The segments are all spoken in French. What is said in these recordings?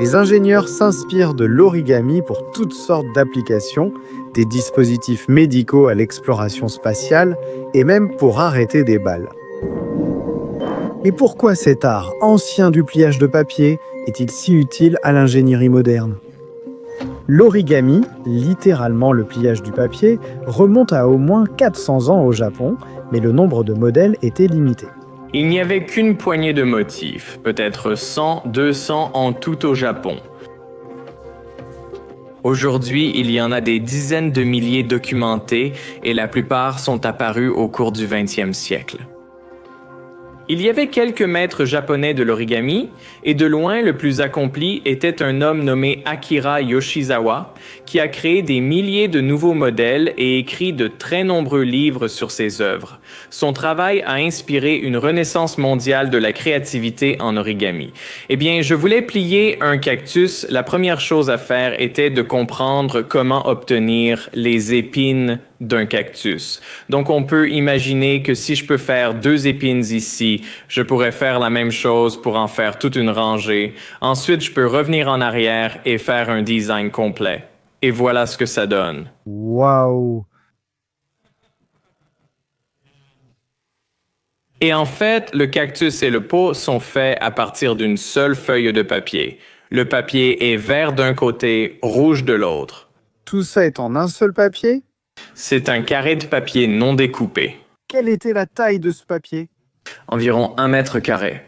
Les ingénieurs s'inspirent de l'origami pour toutes sortes d'applications, des dispositifs médicaux à l'exploration spatiale et même pour arrêter des balles. Mais pourquoi cet art ancien du pliage de papier est-il si utile à l'ingénierie moderne ? L'origami, littéralement le pliage du papier, remonte à au moins 400 ans au Japon, mais le nombre de modèles était limité. Il n'y avait qu'une poignée de motifs, peut-être 100, 200 en tout au Japon. Aujourd'hui, il y en a des dizaines de milliers documentés et la plupart sont apparus au cours du 20e siècle. Il y avait quelques maîtres japonais de l'origami, et de loin le plus accompli était un homme nommé Akira Yoshizawa, qui a créé des milliers de nouveaux modèles et écrit de très nombreux livres sur ses œuvres. Son travail a inspiré une renaissance mondiale de la créativité en origami. Eh bien, je voulais plier un cactus. La première chose à faire était de comprendre comment obtenir les épines d'un cactus. Donc, on peut imaginer que si je peux faire 2 épines ici, je pourrais faire la même chose pour en faire toute une rangée. Ensuite, je peux revenir en arrière et faire un design complet. Et voilà ce que ça donne. Waouh! Et en fait, le cactus et le pot sont faits à partir d'une seule feuille de papier. Le papier est vert d'un côté, rouge de l'autre. Tout ça est en un seul papier? C'est un carré de papier non découpé. Quelle était la taille de ce papier? Environ 1 mètre carré.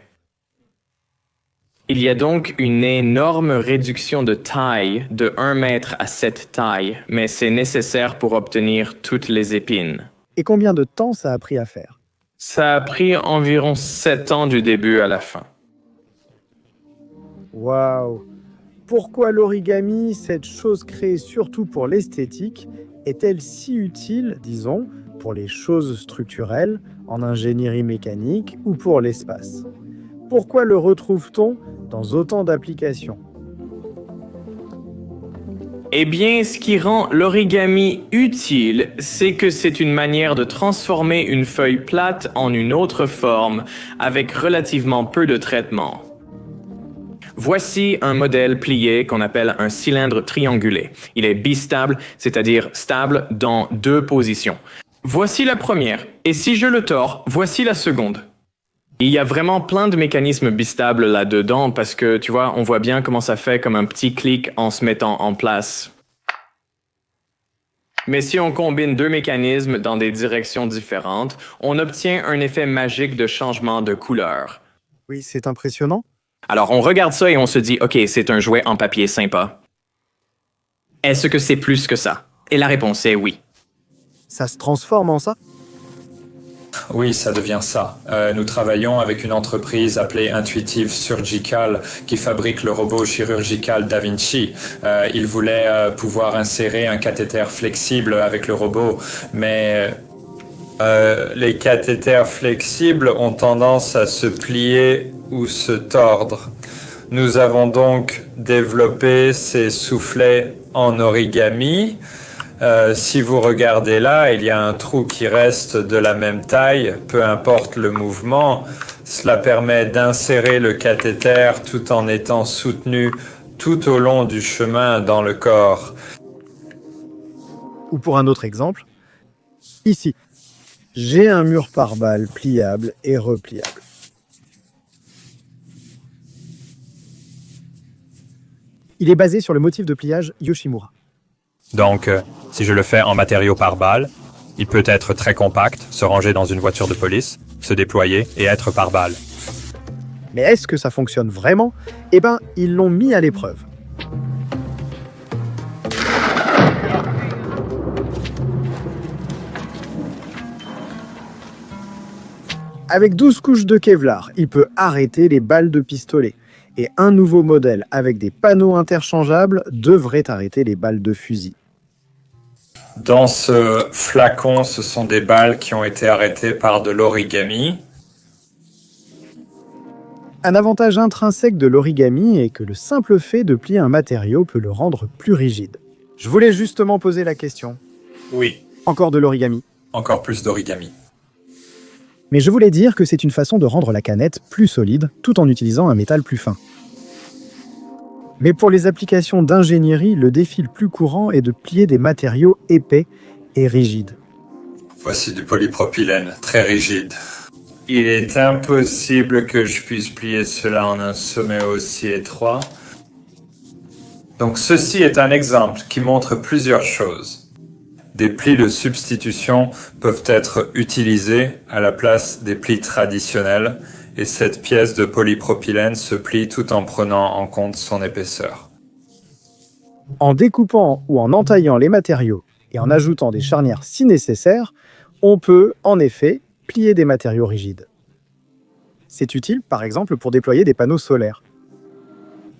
Il y a donc une énorme réduction de taille de 1 mètre à cette taille, mais c'est nécessaire pour obtenir toutes les épines. Et combien de temps ça a pris à faire? Ça a pris environ 7 ans du début à la fin. Waouh! Pourquoi l'origami, cette chose créée surtout pour l'esthétique, est-elle si utile, disons, pour les choses structurelles, en ingénierie mécanique ou pour l'espace? Pourquoi le retrouve-t-on dans autant d'applications? Eh bien, ce qui rend l'origami utile, c'est que c'est une manière de transformer une feuille plate en une autre forme, avec relativement peu de traitement. Voici un modèle plié qu'on appelle un cylindre triangulé. Il est bistable, c'est-à-dire stable dans 2 positions. Voici la première, et si je le tords, voici la seconde. Il y a vraiment plein de mécanismes bistables là-dedans parce que, tu vois, on voit bien comment ça fait comme un petit clic en se mettant en place. Mais si on combine 2 mécanismes dans des directions différentes, on obtient un effet magique de changement de couleur. Oui, c'est impressionnant. Alors, on regarde ça et on se dit, OK, c'est un jouet en papier sympa. Est-ce que c'est plus que ça? Et la réponse est oui. Ça se transforme en ça? Oui, ça devient ça. Nous travaillons avec une entreprise appelée Intuitive Surgical qui fabrique le robot chirurgical Da Vinci. Ils voulaient pouvoir insérer un cathéter flexible avec le robot, mais les cathéters flexibles ont tendance à se plier ou se tordre. Nous avons donc développé ces soufflets en origami. Si vous regardez là, il y a un trou qui reste de la même taille, peu importe le mouvement. Cela permet d'insérer le cathéter tout en étant soutenu tout au long du chemin dans le corps. Ou pour un autre exemple, ici, j'ai un mur pare-balles pliable et repliable. Il est basé sur le motif de pliage Yoshimura. Donc, si je le fais en matériaux par balle, il peut être très compact, se ranger dans une voiture de police, se déployer et être par balle. Mais est-ce que ça fonctionne vraiment? Eh ben, ils l'ont mis à l'épreuve. Avec 12 couches de Kevlar, il peut arrêter les balles de pistolet. Et un nouveau modèle avec des panneaux interchangeables devrait arrêter les balles de fusil. Dans ce flacon, ce sont des balles qui ont été arrêtées par de l'origami. Un avantage intrinsèque de l'origami est que le simple fait de plier un matériau peut le rendre plus rigide. Je voulais justement poser la question. Oui, Encore de l'origami. encore plus d'origami. Mais je voulais dire que c'est une façon de rendre la canette plus solide tout en utilisant un métal plus fin. Mais pour les applications d'ingénierie, le défi le plus courant est de plier des matériaux épais et rigides. Voici du polypropylène, très rigide. Il est impossible que je puisse plier cela en un sommet aussi étroit. Donc ceci est un exemple qui montre plusieurs choses. Des plis de substitution peuvent être utilisés à la place des plis traditionnels et cette pièce de polypropylène se plie tout en prenant en compte son épaisseur. En découpant ou en entaillant les matériaux et en ajoutant des charnières si nécessaire, on peut, en effet, plier des matériaux rigides. C'est utile, par exemple, pour déployer des panneaux solaires.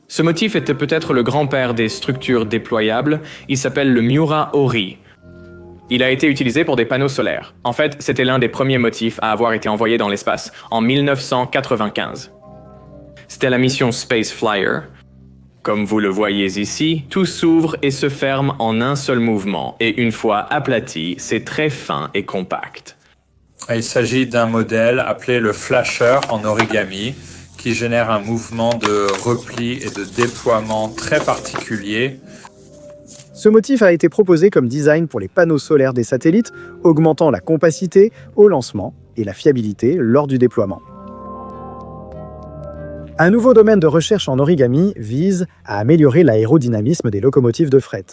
Ce motif était peut-être le grand-père des structures déployables. Il s'appelle le Miura-Ori. Il a été utilisé pour des panneaux solaires. En fait, c'était l'un des premiers motifs à avoir été envoyé dans l'espace, en 1995. C'était la mission Space Flyer. Comme vous le voyez ici, tout s'ouvre et se ferme en un seul mouvement, et une fois aplati, c'est très fin et compact. Il s'agit d'un modèle appelé le flasher en origami, qui génère un mouvement de repli et de déploiement très particulier. Ce motif a été proposé comme design pour les panneaux solaires des satellites, augmentant la compacité au lancement et la fiabilité lors du déploiement. Un nouveau domaine de recherche en origami vise à améliorer l'aérodynamisme des locomotives de fret.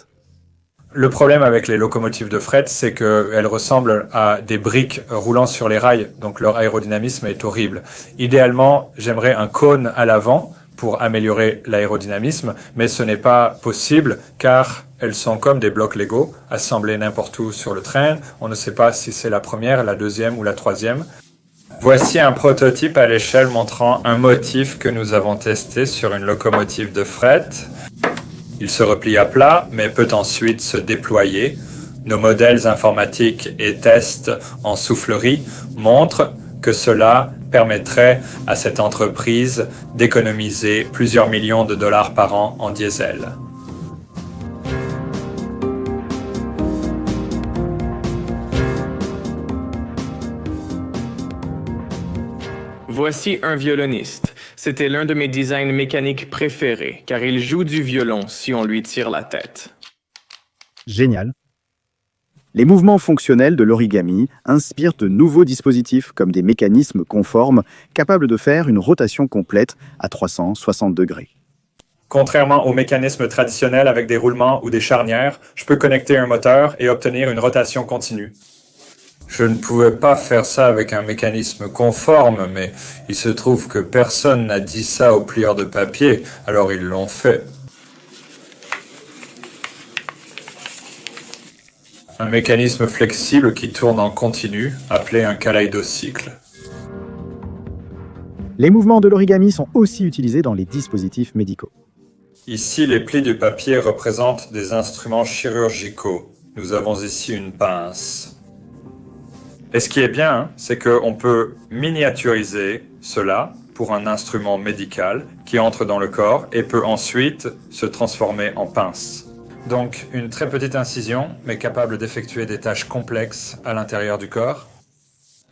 Le problème avec les locomotives de fret, c'est qu'elles ressemblent à des briques roulant sur les rails, donc leur aérodynamisme est horrible. Idéalement, j'aimerais un cône à l'avant pour améliorer l'aérodynamisme, mais ce n'est pas possible car elles sont comme des blocs Lego, assemblés n'importe où sur le train. On ne sait pas si c'est la première, la deuxième ou la troisième. Voici un prototype à l'échelle montrant un motif que nous avons testé sur une locomotive de fret. Il se replie à plat, mais peut ensuite se déployer. Nos modèles informatiques et tests en soufflerie montrent que cela permettrait à cette entreprise d'économiser plusieurs millions de dollars par an en diesel. Voici un violoniste. C'était l'un de mes designs mécaniques préférés, car il joue du violon si on lui tire la tête. Génial. Les mouvements fonctionnels de l'origami inspirent de nouveaux dispositifs comme des mécanismes conformes capables de faire une rotation complète à 360 degrés. Contrairement aux mécanismes traditionnels avec des roulements ou des charnières, je peux connecter un moteur et obtenir une rotation continue. Je ne pouvais pas faire ça avec un mécanisme conforme, mais il se trouve que personne n'a dit ça aux plieurs de papier, alors ils l'ont fait. Un mécanisme flexible qui tourne en continu, appelé un kaléidocycle. Les mouvements de l'origami sont aussi utilisés dans les dispositifs médicaux. Ici, les plis du papier représentent des instruments chirurgicaux. Nous avons ici une pince. Et ce qui est bien, c'est qu'on peut miniaturiser cela pour un instrument médical qui entre dans le corps et peut ensuite se transformer en pince. Donc une très petite incision, mais capable d'effectuer des tâches complexes à l'intérieur du corps.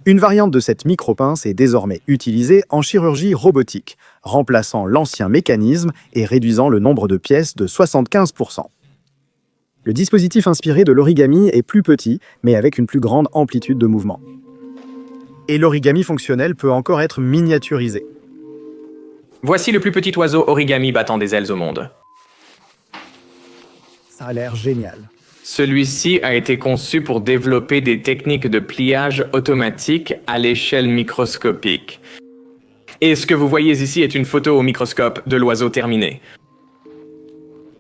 Une variante de cette micro-pince est désormais utilisée en chirurgie robotique, remplaçant l'ancien mécanisme et réduisant le nombre de pièces de 75%. Le dispositif inspiré de l'origami est plus petit, mais avec une plus grande amplitude de mouvement. Et l'origami fonctionnel peut encore être miniaturisé. Voici le plus petit oiseau origami battant des ailes au monde. Ça a l'air génial. Celui-ci a été conçu pour développer des techniques de pliage automatique à l'échelle microscopique. Et ce que vous voyez ici est une photo au microscope de l'oiseau terminé.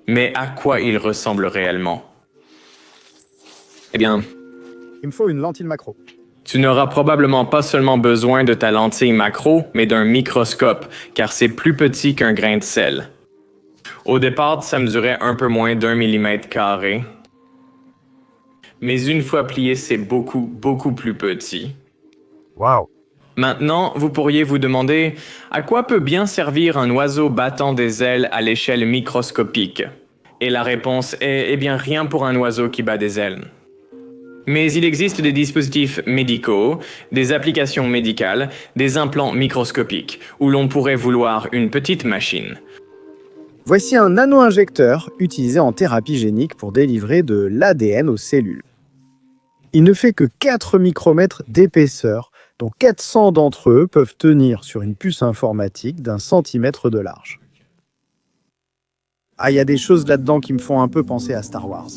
Mais à quoi il ressemble réellement? Eh bien, Il me faut une lentille macro. tu n'auras probablement pas seulement besoin de ta lentille macro, mais d'un microscope, car c'est plus petit qu'un grain de sel. Au départ, ça mesurait un peu moins d'1 mm². Mais une fois plié, c'est beaucoup plus petit. Waouh! Maintenant, vous pourriez vous demander à quoi peut bien servir un oiseau battant des ailes à l'échelle microscopique? Et la réponse est, eh bien, rien pour un oiseau qui bat des ailes. Mais il existe des dispositifs médicaux, des applications médicales, des implants microscopiques, où l'on pourrait vouloir une petite machine. Voici un nano-injecteur utilisé en thérapie génique pour délivrer de l'ADN aux cellules. Il ne fait que 4 micromètres d'épaisseur, dont 400 d'entre eux peuvent tenir sur une puce informatique d'1 centimètre de large. Ah, il y a des choses là-dedans qui me font un peu penser à Star Wars.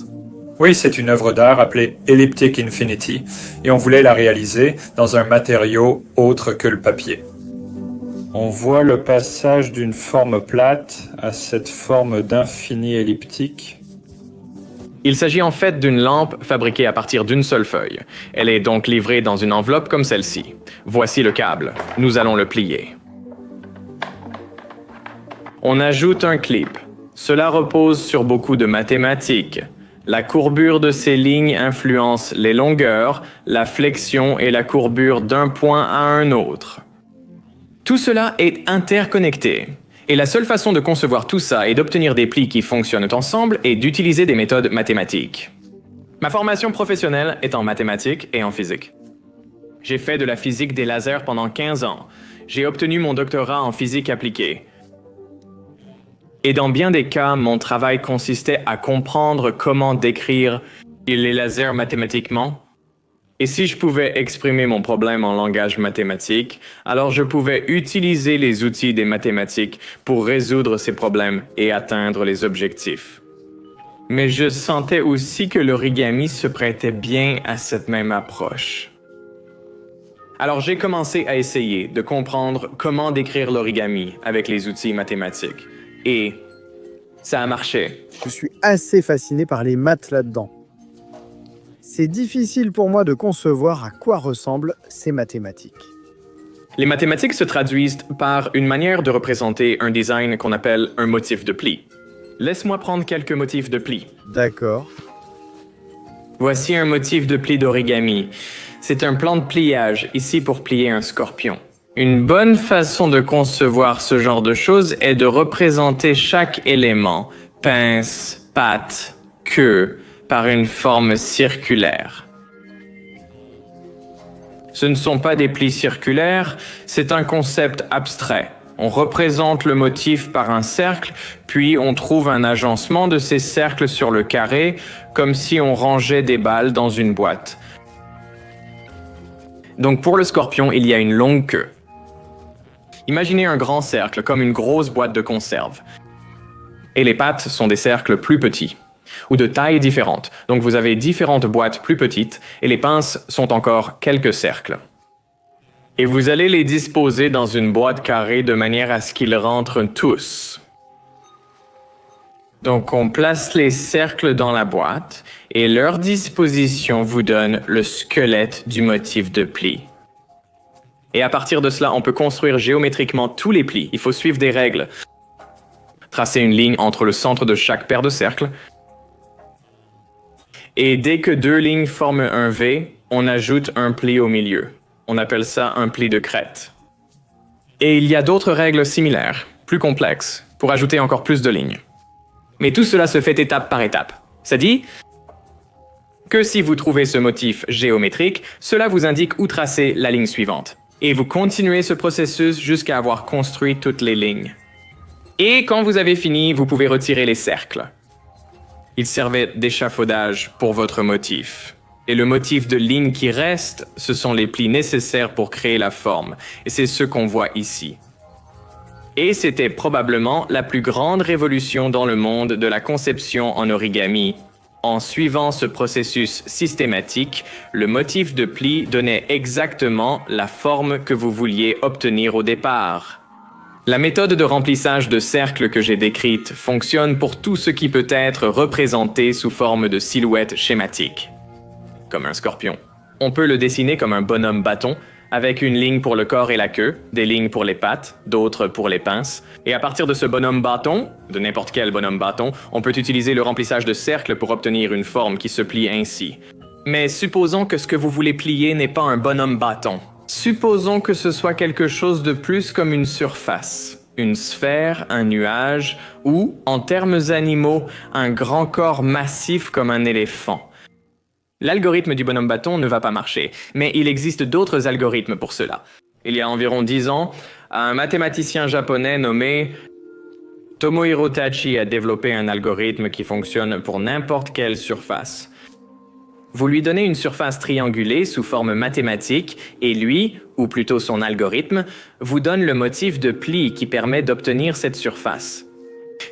Oui, c'est une œuvre d'art appelée Elliptic Infinity, et on voulait la réaliser dans un matériau autre que le papier. On voit le passage d'une forme plate à cette forme d'infini elliptique. Il s'agit en fait d'une lampe fabriquée à partir d'une seule feuille. Elle est donc livrée dans une enveloppe comme celle-ci. Voici le câble. Nous allons le plier. On ajoute un clip. Cela repose sur beaucoup de mathématiques. La courbure de ces lignes influence les longueurs, la flexion et la courbure d'un point à un autre. Tout cela est interconnecté. Et la seule façon de concevoir tout ça et d'obtenir des plis qui fonctionnent ensemble est d'utiliser des méthodes mathématiques. Ma formation professionnelle est en mathématiques et en physique. J'ai fait de la physique des lasers pendant 15 ans. J'ai obtenu mon doctorat en physique appliquée. Et dans bien des cas, mon travail consistait à comprendre comment décrire les lasers mathématiquement. Et si je pouvais exprimer mon problème en langage mathématique, alors je pouvais utiliser les outils des mathématiques pour résoudre ces problèmes et atteindre les objectifs. Mais je sentais aussi que l'origami se prêtait bien à cette même approche. Alors j'ai commencé à essayer de comprendre comment décrire l'origami avec les outils mathématiques. Et ça a marché. Je suis assez fasciné par les maths là-dedans. C'est difficile pour moi de concevoir à quoi ressemblent ces mathématiques. Les mathématiques se traduisent par une manière de représenter un design qu'on appelle un motif de pli. Laisse-moi prendre quelques motifs de pli. D'accord. Voici un motif de pli d'origami. C'est un plan de pliage, ici pour plier un scorpion. Une bonne façon de concevoir ce genre de choses est de représenter chaque élément, pince, patte, queue, par une forme circulaire. Ce ne sont pas des plis circulaires, c'est un concept abstrait. On représente le motif par un cercle, puis on trouve un agencement de ces cercles sur le carré, comme si on rangeait des balles dans une boîte. Donc pour le scorpion, il y a une longue queue. Imaginez un grand cercle, comme une grosse boîte de conserve. Et les pattes sont des cercles plus petits, ou de tailles différentes. Donc vous avez différentes boîtes plus petites, et les pinces sont encore quelques cercles. Et vous allez les disposer dans une boîte carrée de manière à ce qu'ils rentrent tous. Donc on place les cercles dans la boîte, et leur disposition vous donne le squelette du motif de pli. Et à partir de cela, on peut construire géométriquement tous les plis. Il faut suivre des règles. Tracer une ligne entre le centre de chaque paire de cercles. Et dès que 2 lignes forment un V, on ajoute un pli au milieu. On appelle ça un pli de crête. Et il y a d'autres règles similaires, plus complexes, pour ajouter encore plus de lignes. Mais tout cela se fait étape par étape. Ça dit que si vous trouvez ce motif géométrique, cela vous indique où tracer la ligne suivante. Et vous continuez ce processus jusqu'à avoir construit toutes les lignes. Et quand vous avez fini, vous pouvez retirer les cercles. Ils servaient d'échafaudage pour votre motif. Et le motif de ligne qui reste, ce sont les plis nécessaires pour créer la forme. Et c'est ce qu'on voit ici. Et c'était probablement la plus grande révolution dans le monde de la conception en origami. En suivant ce processus systématique, le motif de pli donnait exactement la forme que vous vouliez obtenir au départ. La méthode de remplissage de cercles que j'ai décrite fonctionne pour tout ce qui peut être représenté sous forme de silhouette schématique. Comme un scorpion. On peut le dessiner comme un bonhomme bâton, avec une ligne pour le corps et la queue, des lignes pour les pattes, d'autres pour les pinces. Et à partir de ce bonhomme bâton, de n'importe quel bonhomme bâton, on peut utiliser le remplissage de cercles pour obtenir une forme qui se plie ainsi. Mais supposons que ce que vous voulez plier n'est pas un bonhomme bâton. Supposons que ce soit quelque chose de plus comme une surface, une sphère, un nuage, ou, en termes animaux, un grand corps massif comme un éléphant. L'algorithme du bonhomme bâton ne va pas marcher, mais il existe d'autres algorithmes pour cela. Il y a environ 10 ans, un mathématicien japonais nommé Tomohiro Tachi a développé un algorithme qui fonctionne pour n'importe quelle surface. Vous lui donnez une surface triangulée sous forme mathématique et lui, ou plutôt son algorithme, vous donne le motif de pli qui permet d'obtenir cette surface.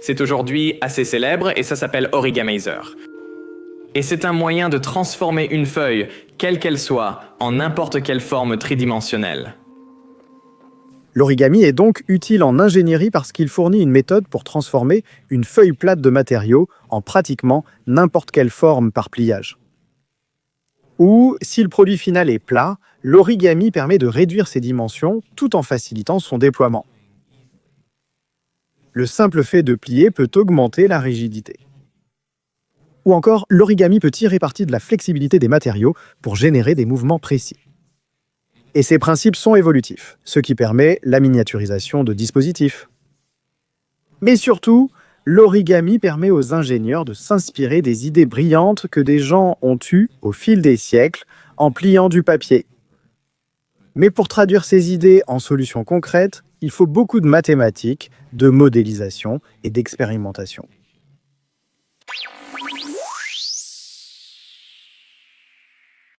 C'est aujourd'hui assez célèbre et ça s'appelle Origamizer. Et c'est un moyen de transformer une feuille, quelle qu'elle soit, en n'importe quelle forme tridimensionnelle. L'origami est donc utile en ingénierie parce qu'il fournit une méthode pour transformer une feuille plate de matériaux en pratiquement n'importe quelle forme par pliage. Ou, si le produit final est plat, l'origami permet de réduire ses dimensions tout en facilitant son déploiement. Le simple fait de plier peut augmenter la rigidité. Ou encore, l'origami peut tirer parti de la flexibilité des matériaux pour générer des mouvements précis. Et ces principes sont évolutifs, ce qui permet la miniaturisation de dispositifs. Mais surtout, l'origami permet aux ingénieurs de s'inspirer des idées brillantes que des gens ont eues au fil des siècles en pliant du papier. Mais pour traduire ces idées en solutions concrètes, il faut beaucoup de mathématiques, de modélisation et d'expérimentation.